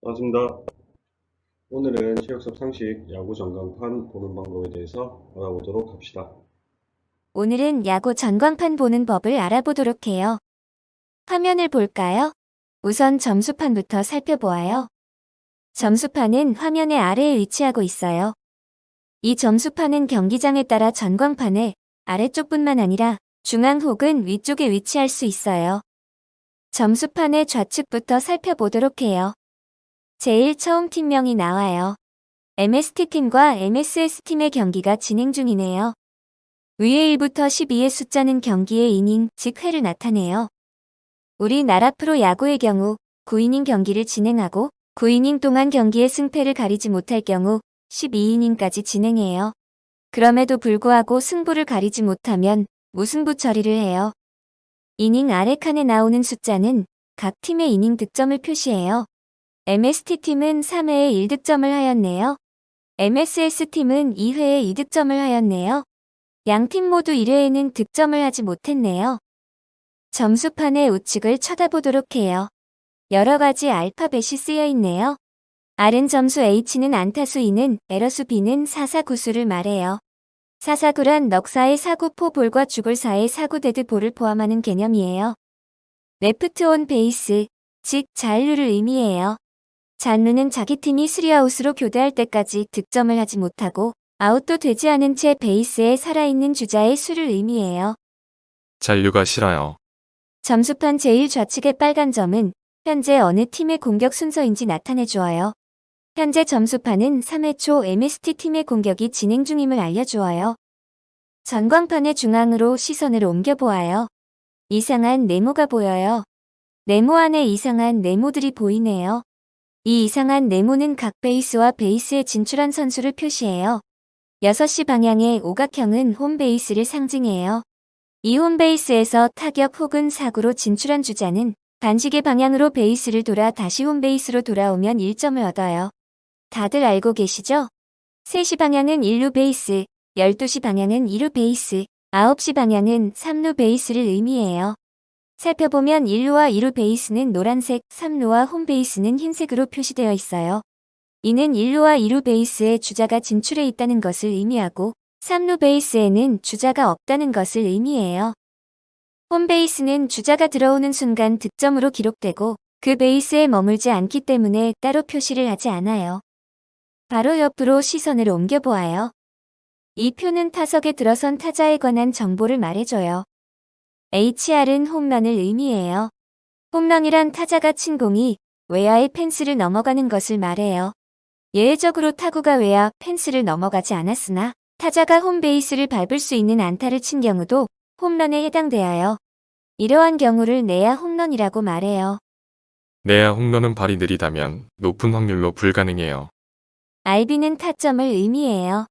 반갑습니다. 오늘은 체육섭 상식 야구 전광판 보는 방법에 대해서 알아보도록 합시다. 오늘은 야구 전광판 보는 법을 알아보도록 해요. 화면을 볼까요? 우선 점수판부터 살펴보아요. 점수판은 화면의 아래에 위치하고 있어요. 이 점수판은 경기장에 따라 전광판의 아래쪽뿐만 아니라 중앙 혹은 위쪽에 위치할 수 있어요. 점수판의 좌측부터 살펴보도록 해요. 제일 처음 팀명이 나와요. MST팀과 MSS팀의 경기가 진행 중이네요. 위에 1부터 12의 숫자는 경기의 이닝, 즉 회를 나타내요. 우리나라 프로야구의 경우 9이닝 경기를 진행하고 9이닝 동안 경기의 승패를 가리지 못할 경우 12이닝까지 진행해요. 그럼에도 불구하고 승부를 가리지 못하면 무승부 처리를 해요. 이닝 아래 칸에 나오는 숫자는 각 팀의 이닝 득점을 표시해요. MST팀은 3회에 1득점을 하였네요. MSS팀은 2회에 2득점을 하였네요. 양팀 모두 1회에는 득점을 하지 못했네요. 점수판의 우측을 쳐다보도록 해요. 여러 가지 알파벳이 쓰여 있네요. R은 점수, H는 안타수, E는 에러수, B는 사사구수를 말해요. 사사구란 넉사의 사구포 볼과 죽을사의 사구 데드볼을 포함하는 개념이에요. 레프트 온 베이스, 즉 잔루를 의미해요. 잔루는 자기 팀이 3아웃으로 교대할 때까지 득점을 하지 못하고 아웃도 되지 않은 채 베이스에 살아있는 주자의 수를 의미해요. 잔류가 싫어요. 점수판 제일 좌측의 빨간 점은 현재 어느 팀의 공격 순서인지 나타내주어요. 현재 점수판은 3회 초 MST팀의 공격이 진행 중임을 알려주어요. 전광판의 중앙으로 시선을 옮겨보아요. 이상한 네모가 보여요. 네모 안에 이상한 네모들이 보이네요. 이 이상한 네모는 각 베이스와 베이스에 진출한 선수를 표시해요. 6시 방향의 오각형은 홈베이스를 상징해요. 이 홈베이스에서 타격 혹은 사구로 진출한 주자는 반시계 방향으로 베이스를 돌아 다시 홈베이스로 돌아오면 1점을 얻어요. 다들 알고 계시죠? 3시 방향은 1루 베이스, 12시 방향은 2루 베이스, 9시 방향은 3루 베이스를 의미해요. 살펴보면 1루와 2루 베이스는 노란색, 3루와 홈베이스는 흰색으로 표시되어 있어요. 이는 1루와 2루 베이스에 주자가 진출해 있다는 것을 의미하고 3루 베이스에는 주자가 없다는 것을 의미해요. 홈베이스는 주자가 들어오는 순간 득점으로 기록되고 그 베이스에 머물지 않기 때문에 따로 표시를 하지 않아요. 바로 옆으로 시선을 옮겨보아요. 이 표는 타석에 들어선 타자에 관한 정보를 말해줘요. HR은 홈런을 의미해요. 홈런이란 타자가 친 공이 외야의 펜스를 넘어가는 것을 말해요. 예외적으로 타구가 외야 펜스를 넘어가지 않았으나 타자가 홈베이스를 밟을 수 있는 안타를 친 경우도 홈런에 해당되어요. 이러한 경우를 내야 홈런이라고 말해요. 내야 홈런은 발이 느리다면 높은 확률로 불가능해요. RB는 타점을 의미해요.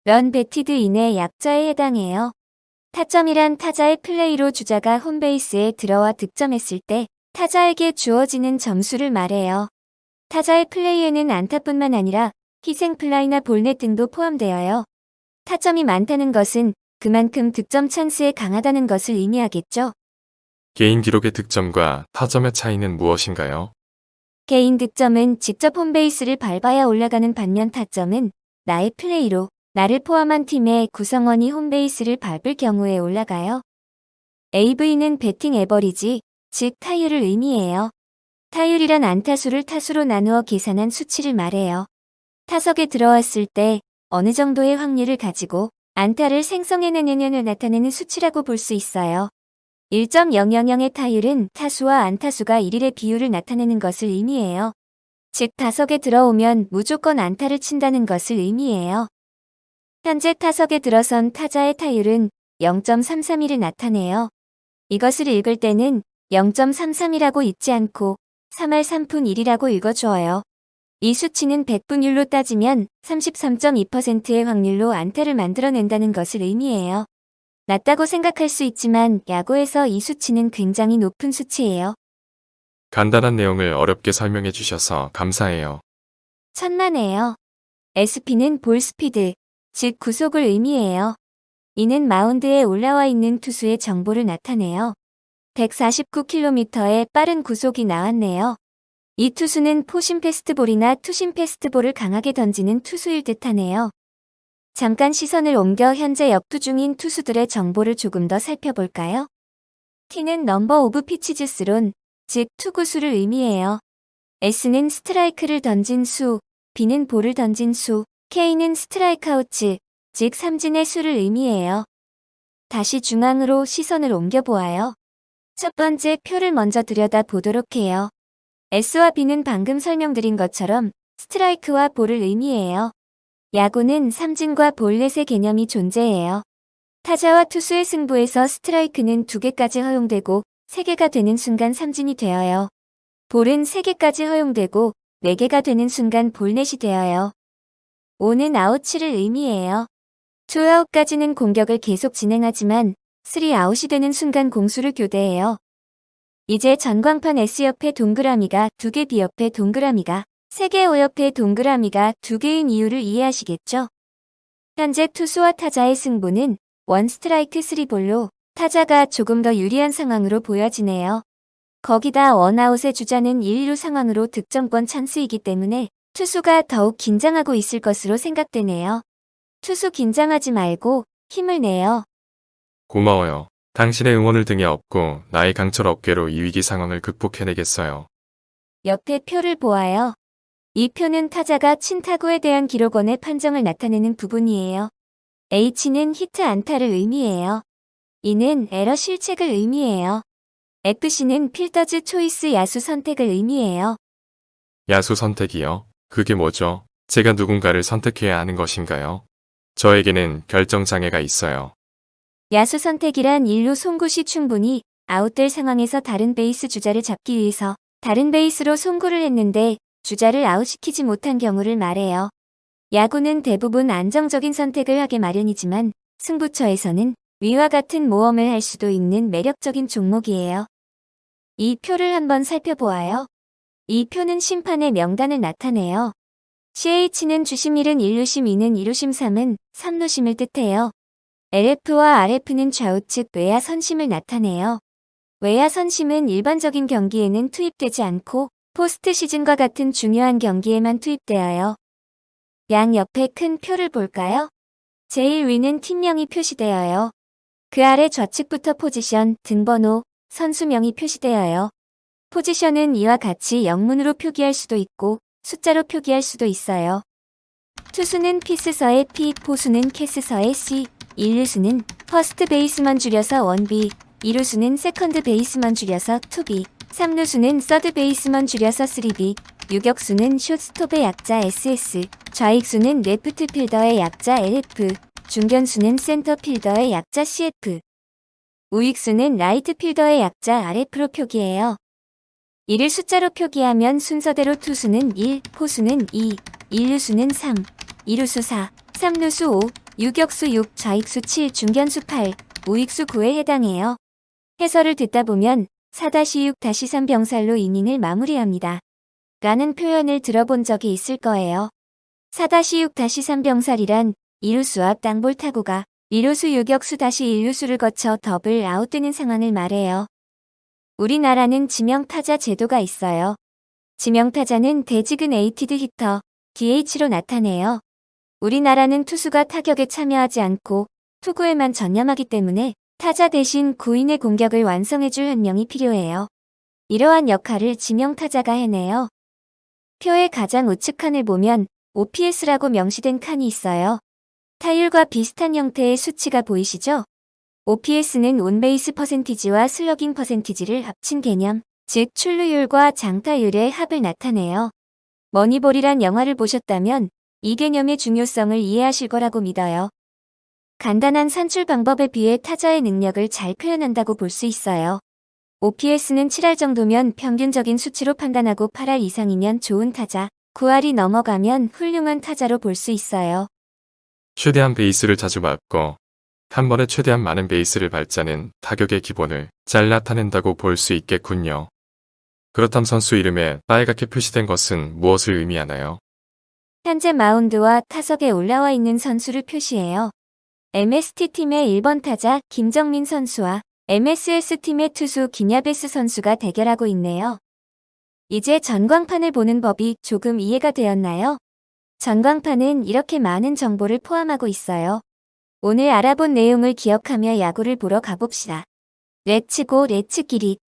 런 배티드 인의 약자에 해당해요. 타점이란 타자의 플레이로 주자가 홈베이스에 들어와 득점했을 때 타자에게 주어지는 점수를 말해요. 타자의 플레이에는 안타뿐만 아니라 희생플라이나 볼넷 등도 포함되어요. 타점이 많다는 것은 그만큼 득점 찬스에 강하다는 것을 의미하겠죠. 개인 기록의 득점과 타점의 차이는 무엇인가요? 개인 득점은 직접 홈베이스를 밟아야 올라가는 반면 타점은 나의 플레이로 나를 포함한 팀의 구성원이 홈베이스를 밟을 경우에 올라가요. AV는 배팅 에버리지, 즉 타율을 의미해요. 타율이란 안타수를 타수로 나누어 계산한 수치를 말해요. 타석에 들어왔을 때 어느 정도의 확률을 가지고 안타를 생성해내느냐를 나타내는 수치라고 볼 수 있어요. 1.000의 타율은 타수와 안타수가 1:1의 비율을 나타내는 것을 의미해요. 즉 타석에 들어오면 무조건 안타를 친다는 것을 의미해요. 현재 타석에 들어선 타자의 타율은 0.331을 나타내요. 이것을 읽을 때는 0.33이라고 읽지 않고 3할 3푼 1이라고 읽어주어요. 이 수치는 100분율로 따지면 33.2%의 확률로 안타를 만들어낸다는 것을 의미해요. 낮다고 생각할 수 있지만 야구에서 이 수치는 굉장히 높은 수치예요. 간단한 내용을 어렵게 설명해 주셔서 감사해요. 천만에요. SP는 볼 스피드, 즉 구속을 의미해요. 이는 마운드에 올라와 있는 투수의 정보를 나타내요. 149km의 빠른 구속이 나왔네요. 이 투수는 포심 패스트볼이나 투심 패스트볼을 강하게 던지는 투수일 듯하네요. 잠깐 시선을 옮겨 현재 역투 중인 투수들의 정보를 조금 더 살펴볼까요? T는 넘버 오브 피치즈 스론, 즉 투구수를 의미해요. S는 스트라이크를 던진 수, B는 볼을 던진 수, K는 스트라이크 아웃츠, 즉 삼진의 수를 의미해요. 다시 중앙으로 시선을 옮겨보아요. 첫 번째 표를 먼저 들여다보도록 해요. S와 B는 방금 설명드린 것처럼 스트라이크와 볼을 의미해요. 야구는 삼진과 볼넷의 개념이 존재해요. 타자와 투수의 승부에서 스트라이크는 2개까지 허용되고 3개가 되는 순간 삼진이 되어요. 볼은 3개까지 허용되고 4개가 되는 순간 볼넷이 되어요. 5는 아웃치를 의미해요. 2아웃까지는 공격을 계속 진행하지만 3아웃이 되는 순간 공수를 교대해요. 이제 전광판 S 옆에 동그라미가 2개, B 옆에 동그라미가 3개, O 옆에 동그라미가 2개인 이유를 이해하시겠죠? 현재 투수와 타자의 승부는 1 스트라이크 3볼로 타자가 조금 더 유리한 상황으로 보여지네요. 거기다 원아웃의 주자는 1, 2루 상황으로 득점권 찬스이기 때문에 투수가 더욱 긴장하고 있을 것으로 생각되네요. 투수 긴장하지 말고 힘을 내요. 고마워요. 당신의 응원을 등에 업고 나의 강철 어깨로 이 위기 상황을 극복해내겠어요. 옆에 표를 보아요. 이 표는 타자가 친 타구에 대한 기록원의 판정을 나타내는 부분이에요. H는 히트 안타를 의미해요. E는 에러 실책을 의미해요. FC는 필더즈 초이스 야수 선택을 의미해요. 야수 선택이요? 그게 뭐죠? 제가 누군가를 선택해야 하는 것인가요? 저에게는 결정장애가 있어요. 야수 선택이란 1루 송구 시 충분히 아웃될 상황에서 다른 베이스 주자를 잡기 위해서 다른 베이스로 송구를 했는데 주자를 아웃시키지 못한 경우를 말해요. 야구는 대부분 안정적인 선택을 하게 마련이지만 승부처에서는 위와 같은 모험을 할 수도 있는 매력적인 종목이에요. 이 표를 한번 살펴보아요. 이 표는 심판의 명단을 나타내요. CH는 주심 1은 1루심 2는 2루심 3은 3루심을 뜻해요. LF와 RF는 좌우 측 외야 선심을 나타내요. 외야 선심은 일반적인 경기에는 투입되지 않고 포스트 시즌과 같은 중요한 경기에만 투입되어요. 양 옆에 큰 표를 볼까요? 제일 위는 팀명이 표시되어요. 그 아래 좌측부터 포지션, 등번호, 선수명이 표시되어요. 포지션은 이와 같이 영문으로 표기할 수도 있고 숫자로 표기할 수도 있어요. 투수는 피스서의 P, 포수는 캐스서의 C, 1루수는 퍼스트 베이스만 줄여서 1B, 2루수는 세컨드 베이스만 줄여서 2B, 3루수는 서드 베이스만 줄여서 3B, 유격수는 숏스톱의 약자 SS, 좌익수는 레프트 필더의 약자 LF, 중견수는 센터 필더의 약자 CF, 우익수는 라이트 필더의 약자 RF로 표기해요. 이를 숫자로 표기하면 순서대로 투수는 1, 포수는 2, 1루수는 3, 2루수 4, 3루수 5, 유격수 6, 좌익수 7, 중견수 8, 우익수 9에 해당해요. 해설을 듣다 보면 4-6-3 병살로 이닝을 마무리합니다. 라는 표현을 들어본 적이 있을 거예요. 4-6-3 병살이란 2루수 앞 땅볼 타구가 2루수 유격수 다시 1루수를 거쳐 더블 아웃되는 상황을 말해요. 우리나라는 지명타자 제도가 있어요. 지명타자는 데지그네이티드 히터, DH로 나타내요. 우리나라는 투수가 타격에 참여하지 않고 투구에만 전념하기 때문에 타자 대신 구인의 공격을 완성해줄 한 명이 필요해요. 이러한 역할을 지명타자가 해내요. 표의 가장 우측 칸을 보면 OPS라고 명시된 칸이 있어요. 타율과 비슷한 형태의 수치가 보이시죠? OPS는 온베이스 퍼센티지와 슬러깅 퍼센티지를 합친 개념, 즉 출루율과 장타율의 합을 나타내요. 머니볼이란 영화를 보셨다면 이 개념의 중요성을 이해하실 거라고 믿어요. 간단한 산출 방법에 비해 타자의 능력을 잘 표현한다고 볼 수 있어요. OPS는 7할 정도면 평균적인 수치로 판단하고 8할 이상이면 좋은 타자, 9할이 넘어가면 훌륭한 타자로 볼 수 있어요. 최대한 베이스를 자주 밟고 한 번에 최대한 많은 베이스를 밟자는 타격의 기본을 잘 나타낸다고 볼 수 있겠군요. 그렇다면 선수 이름에 빨갛게 표시된 것은 무엇을 의미하나요? 현재 마운드와 타석에 올라와 있는 선수를 표시해요. MST팀의 1번 타자 김정민 선수와 MSS팀의 투수 김야베스 선수가 대결하고 있네요. 이제 전광판을 보는 법이 조금 이해가 되었나요? 전광판은 이렇게 많은 정보를 포함하고 있어요. 오늘 알아본 내용을 기억하며 야구를 보러 가봅시다. 렛츠고 렛츠기릿.